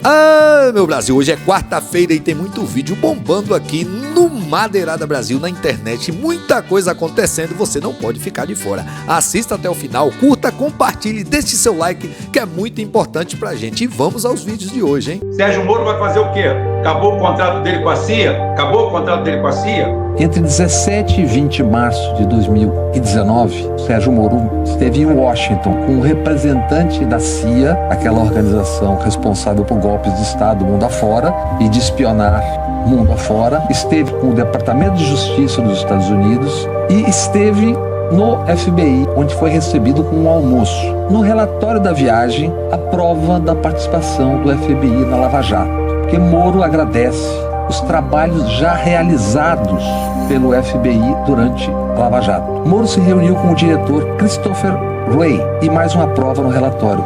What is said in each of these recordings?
Ah, meu Brasil, hoje é quarta-feira e tem muito vídeo bombando aqui no Madeirada Brasil na internet. Muita coisa acontecendo, você não pode ficar de fora. Assista até o final, curta, compartilhe, deixe seu like, que é muito importante pra gente. E vamos aos vídeos de hoje, hein? Sérgio Moro vai fazer o quê? Acabou o contrato dele com a CIA? Acabou o contrato dele com a CIA? Entre 17 e 20 de março de 2019, Sérgio Moro esteve em Washington com um representante da CIA, aquela organização responsável por golpes de Estado mundo afora e de espionar mundo afora. Esteve com o Departamento de Justiça dos Estados Unidos e esteve no FBI, onde foi recebido com um almoço. No relatório da viagem, a prova da participação do FBI na Lava Jato, porque Moro agradece os trabalhos já realizados pelo FBI durante a Lava Jato. Moro se reuniu com o diretor Christopher Wray e mais uma prova no relatório.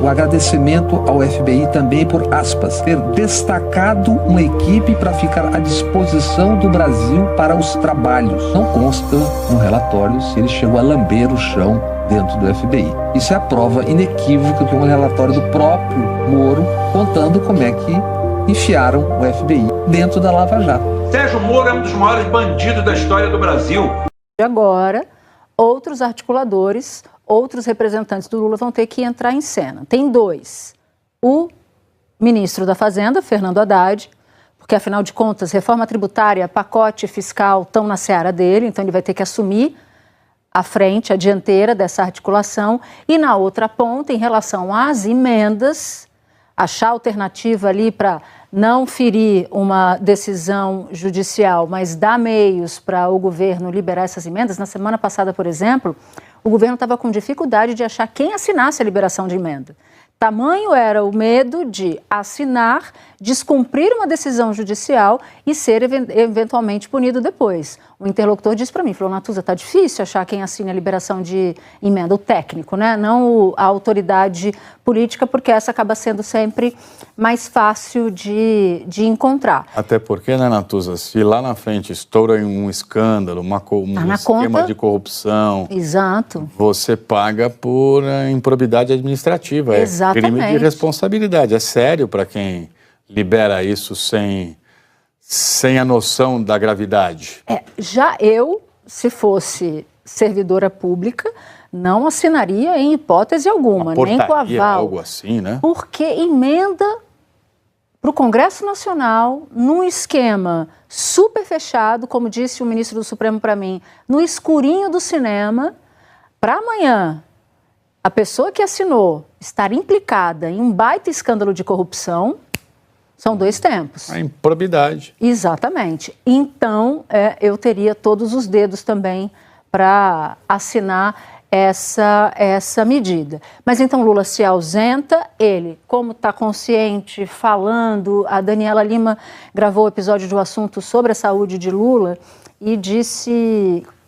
O agradecimento ao FBI também por, aspas, ter destacado uma equipe para ficar à disposição do Brasil para os trabalhos. Não consta no relatório se ele chegou a lamber o chão dentro do FBI. Isso é a prova inequívoca de um relatório do próprio Moro contando como é que enfiaram o FBI dentro da Lava Jato. Sérgio Moro é um dos maiores bandidos da história do Brasil. Agora, outros articuladores, outros representantes do Lula vão ter que entrar em cena. Tem dois. O ministro da Fazenda, Fernando Haddad, porque, afinal de contas, reforma tributária, pacote fiscal estão na seara dele, então ele vai ter que assumir a frente, a dianteira dessa articulação. E na outra ponta, em relação às emendas, achar alternativa ali para não ferir uma decisão judicial, mas dar meios para o governo liberar essas emendas. Na semana passada, por exemplo, o governo estava com dificuldade de achar quem assinasse a liberação de emenda. Tamanho era o medo de assinar, descumprir uma decisão judicial e ser eventualmente punido depois. O interlocutor disse para mim, falou, Natuza, está difícil achar quem assine a liberação de emenda, o técnico, né? Não a autoridade política, porque essa acaba sendo sempre mais fácil de encontrar. Até porque, né, Natuza, se lá na frente estoura um escândalo, um esquema de corrupção, exato, você paga por improbidade administrativa. Exatamente. É crime de responsabilidade. É sério para quem libera isso sem a noção da gravidade. Já eu, se fosse servidora pública, não assinaria em hipótese alguma, nem com aval. Algo assim, né? Porque emenda para o Congresso Nacional, num esquema super fechado, como disse o ministro do Supremo para mim, no escurinho do cinema, para amanhã a pessoa que assinou estar implicada em um baita escândalo de corrupção, são dois tempos. A improbidade. Exatamente. Então, eu teria todos os dedos também para assinar essa medida. Mas então Lula se ausenta, ele, como está consciente, falando, a Daniela Lima gravou o episódio do assunto sobre a saúde de Lula e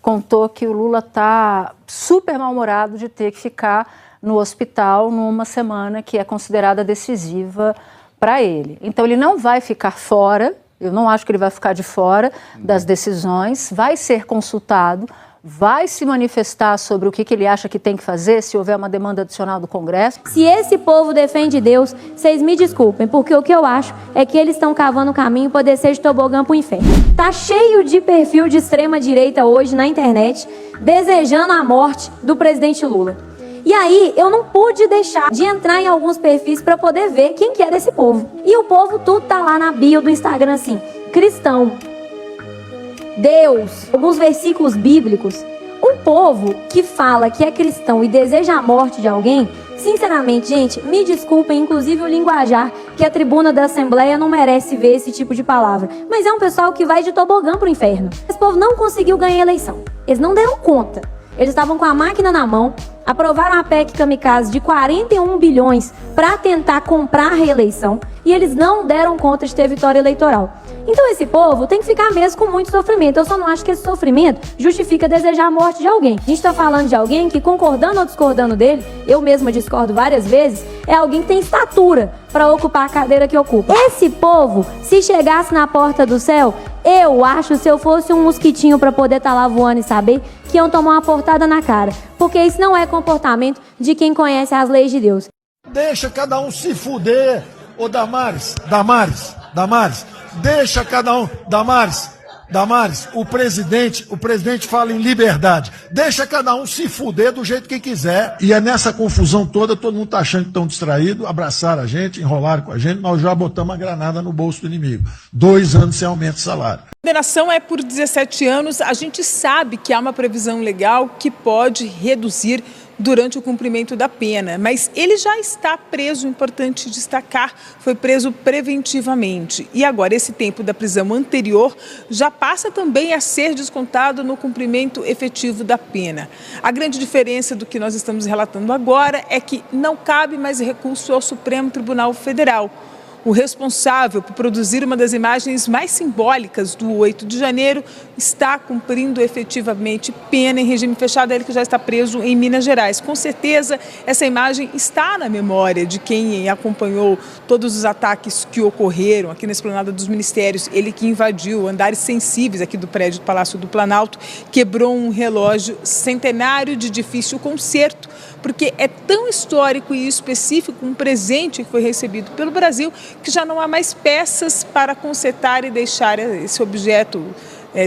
contou que o Lula está super mal-humorado de ter que ficar no hospital numa semana que é considerada decisiva para ele. Então ele não vai ficar fora, eu não acho que ele vai ficar de fora das decisões, vai ser consultado, vai se manifestar sobre o que ele acha que tem que fazer, se houver uma demanda adicional do Congresso. Se esse povo defende Deus, vocês me desculpem, porque o que eu acho é que eles estão cavando o caminho para descer de tobogã pro inferno. Tá cheio de perfil de extrema direita hoje na internet, desejando a morte do presidente Lula. E aí, eu não pude deixar de entrar em alguns perfis para poder ver quem que é desse povo. E o povo tudo tá lá na bio do Instagram assim, cristão, Deus, alguns versículos bíblicos. Um povo que fala que é cristão e deseja a morte de alguém, sinceramente, gente, me desculpem, inclusive o linguajar, que a tribuna da Assembleia não merece ver esse tipo de palavra. Mas é um pessoal que vai de tobogã pro inferno. Esse povo não conseguiu ganhar a eleição. Eles não deram conta. Eles estavam com a máquina na mão, aprovaram a PEC kamikaze de 41 bilhões para tentar comprar a reeleição e eles não deram conta de ter vitória eleitoral. Então esse povo tem que ficar mesmo com muito sofrimento. Eu só não acho que esse sofrimento justifica desejar a morte de alguém. A gente está falando de alguém que, concordando ou discordando dele, eu mesma discordo várias vezes, é alguém que tem estatura para ocupar a cadeira que ocupa. Esse povo, se chegasse na porta do céu, eu acho, se eu fosse um mosquitinho para poder estar lá voando e saber, que iam tomar uma portada na cara. Porque isso não é comportamento de quem conhece as leis de Deus. Deixa cada um se fuder. Ô Damares, deixa cada um, Damares, o presidente fala em liberdade. Deixa cada um se fuder do jeito que quiser. E é nessa confusão toda, todo mundo tá achando que estão distraídos, abraçaram a gente, enrolaram com a gente, nós já botamos a granada no bolso do inimigo. 2 anos sem aumento de salário. A condenação é por 17 anos. A gente sabe que há uma previsão legal que pode reduzir durante o cumprimento da pena, mas ele já está preso, importante destacar, foi preso preventivamente. E agora esse tempo da prisão anterior já passa também a ser descontado no cumprimento efetivo da pena. A grande diferença do que nós estamos relatando agora é que não cabe mais recurso ao Supremo Tribunal Federal. O responsável por produzir uma das imagens mais simbólicas do 8 de janeiro está cumprindo efetivamente pena em regime fechado, ele que já está preso em Minas Gerais. Com certeza, essa imagem está na memória de quem acompanhou todos os ataques que ocorreram aqui na Esplanada dos Ministérios. Ele que invadiu andares sensíveis aqui do prédio do Palácio do Planalto, quebrou um relógio centenário de difícil conserto, porque é tão histórico e específico um presente que foi recebido pelo Brasil que já não há mais peças para consertar e deixar esse objeto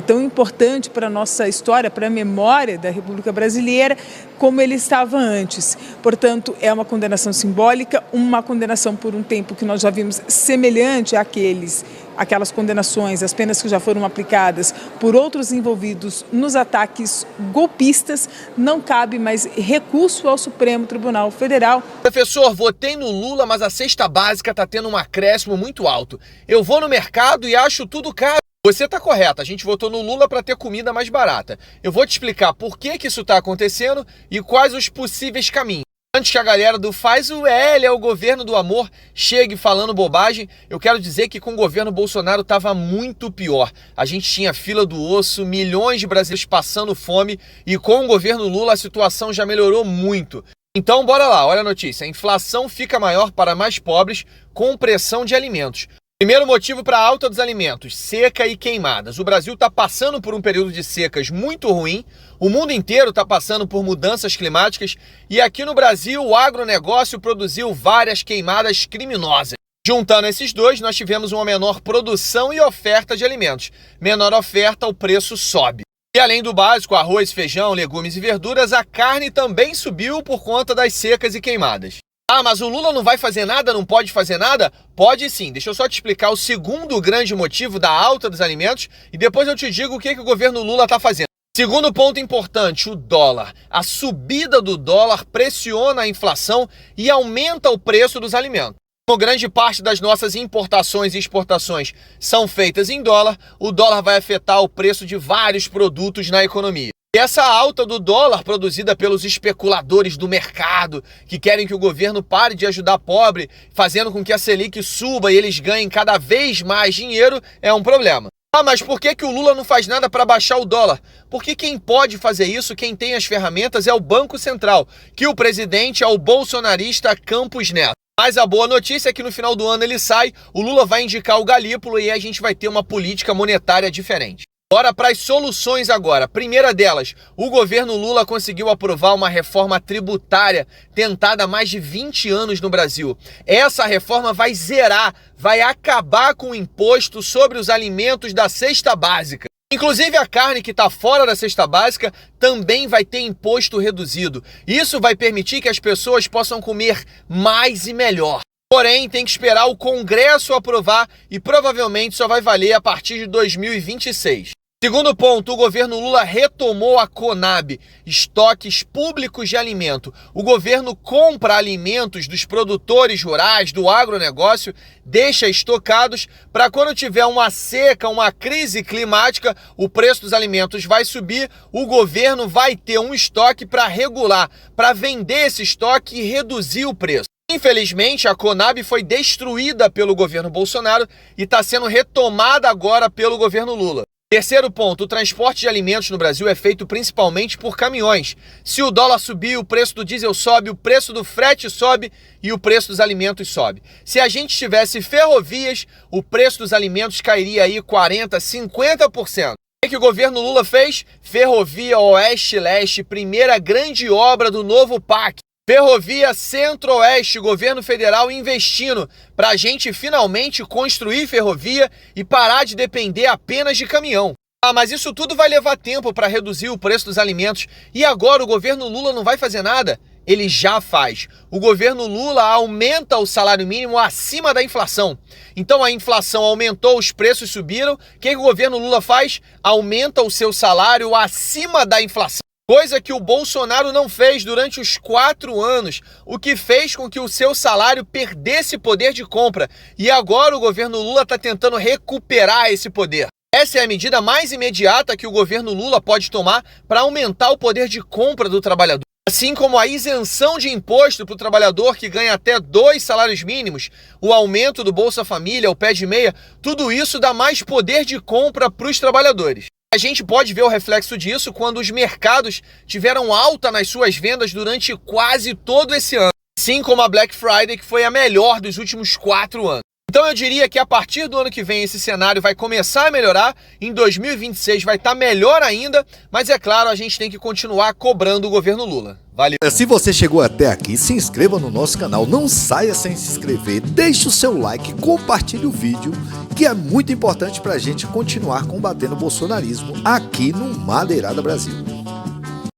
tão importante para a nossa história, para a memória da República Brasileira, como ele estava antes. Portanto, é uma condenação simbólica, uma condenação por um tempo que nós já vimos semelhante àquelas condenações, as penas que já foram aplicadas por outros envolvidos nos ataques golpistas. Não cabe mais recurso ao Supremo Tribunal Federal. Professor, votei no Lula, mas a cesta básica está tendo um acréscimo muito alto. Eu vou no mercado e acho tudo caro. Você está correto, a gente votou no Lula para ter comida mais barata. Eu vou te explicar por que isso está acontecendo e quais os possíveis caminhos. Antes que a galera do faz o L é o governo do amor chegue falando bobagem, eu quero dizer que com o governo Bolsonaro estava muito pior. A gente tinha fila do osso, milhões de brasileiros passando fome e com o governo Lula a situação já melhorou muito. Então bora lá, olha a notícia. A inflação fica maior para mais pobres com pressão de alimentos. Primeiro motivo para a alta dos alimentos, seca e queimadas. O Brasil está passando por um período de secas muito ruim, o mundo inteiro está passando por mudanças climáticas e aqui no Brasil o agronegócio produziu várias queimadas criminosas. Juntando esses dois, nós tivemos uma menor produção e oferta de alimentos. Menor oferta, o preço sobe. E além do básico, arroz, feijão, legumes e verduras, a carne também subiu por conta das secas e queimadas. Ah, mas o Lula não vai fazer nada, não pode fazer nada? Pode sim. Deixa eu só te explicar o segundo grande motivo da alta dos alimentos e depois eu te digo o que o governo Lula está fazendo. Segundo ponto importante, o dólar. A subida do dólar pressiona a inflação e aumenta o preço dos alimentos. Como grande parte das nossas importações e exportações são feitas em dólar, o dólar vai afetar o preço de vários produtos na economia. E essa alta do dólar produzida pelos especuladores do mercado, que querem que o governo pare de ajudar pobre, fazendo com que a Selic suba e eles ganhem cada vez mais dinheiro, é um problema. Ah, mas por que o Lula não faz nada para baixar o dólar? Porque quem pode fazer isso, quem tem as ferramentas, é o Banco Central, que o presidente é o bolsonarista Campos Neto. Mas a boa notícia é que no final do ano ele sai, o Lula vai indicar o Galípolo e aí a gente vai ter uma política monetária diferente. Bora para as soluções agora. Primeira delas, o governo Lula conseguiu aprovar uma reforma tributária tentada há mais de 20 anos no Brasil. Essa reforma vai zerar, vai acabar com o imposto sobre os alimentos da cesta básica. Inclusive a carne que está fora da cesta básica também vai ter imposto reduzido. Isso vai permitir que as pessoas possam comer mais e melhor. Porém, tem que esperar o Congresso aprovar e provavelmente só vai valer a partir de 2026. Segundo ponto, o governo Lula retomou a Conab, estoques públicos de alimento. O governo compra alimentos dos produtores rurais, do agronegócio, deixa estocados para quando tiver uma seca, uma crise climática, o preço dos alimentos vai subir, o governo vai ter um estoque para regular, para vender esse estoque e reduzir o preço. Infelizmente, a Conab foi destruída pelo governo Bolsonaro e está sendo retomada agora pelo governo Lula. Terceiro ponto, o transporte de alimentos no Brasil é feito principalmente por caminhões. Se o dólar subir, o preço do diesel sobe, o preço do frete sobe e o preço dos alimentos sobe. Se a gente tivesse ferrovias, o preço dos alimentos cairia aí 40%, 50%. O que o governo Lula fez? Ferrovia Oeste-Leste, primeira grande obra do novo PAC. Ferrovia Centro-Oeste, governo federal investindo para a gente finalmente construir ferrovia e parar de depender apenas de caminhão. Mas isso tudo vai levar tempo para reduzir o preço dos alimentos. E agora o governo Lula não vai fazer nada? Ele já faz. O governo Lula aumenta o salário mínimo acima da inflação. Então a inflação aumentou, os preços subiram. O que o governo Lula faz? Aumenta o seu salário acima da inflação. Coisa que o Bolsonaro não fez durante os 4 anos, o que fez com que o seu salário perdesse poder de compra. E agora o governo Lula está tentando recuperar esse poder. Essa é a medida mais imediata que o governo Lula pode tomar para aumentar o poder de compra do trabalhador. Assim como a isenção de imposto para o trabalhador que ganha até 2 salários mínimos, o aumento do Bolsa Família, o pé de meia, tudo isso dá mais poder de compra para os trabalhadores. A gente pode ver o reflexo disso quando os mercados tiveram alta nas suas vendas durante quase todo esse ano, assim como a Black Friday, que foi a melhor dos últimos 4 anos. Então eu diria que a partir do ano que vem esse cenário vai começar a melhorar, em 2026 vai estar melhor ainda, mas é claro, a gente tem que continuar cobrando o governo Lula. Valeu! Se você chegou até aqui, se inscreva no nosso canal, não saia sem se inscrever, deixe o seu like, compartilhe o vídeo, que é muito importante pra gente continuar combatendo o bolsonarismo aqui no Madeirada Brasil.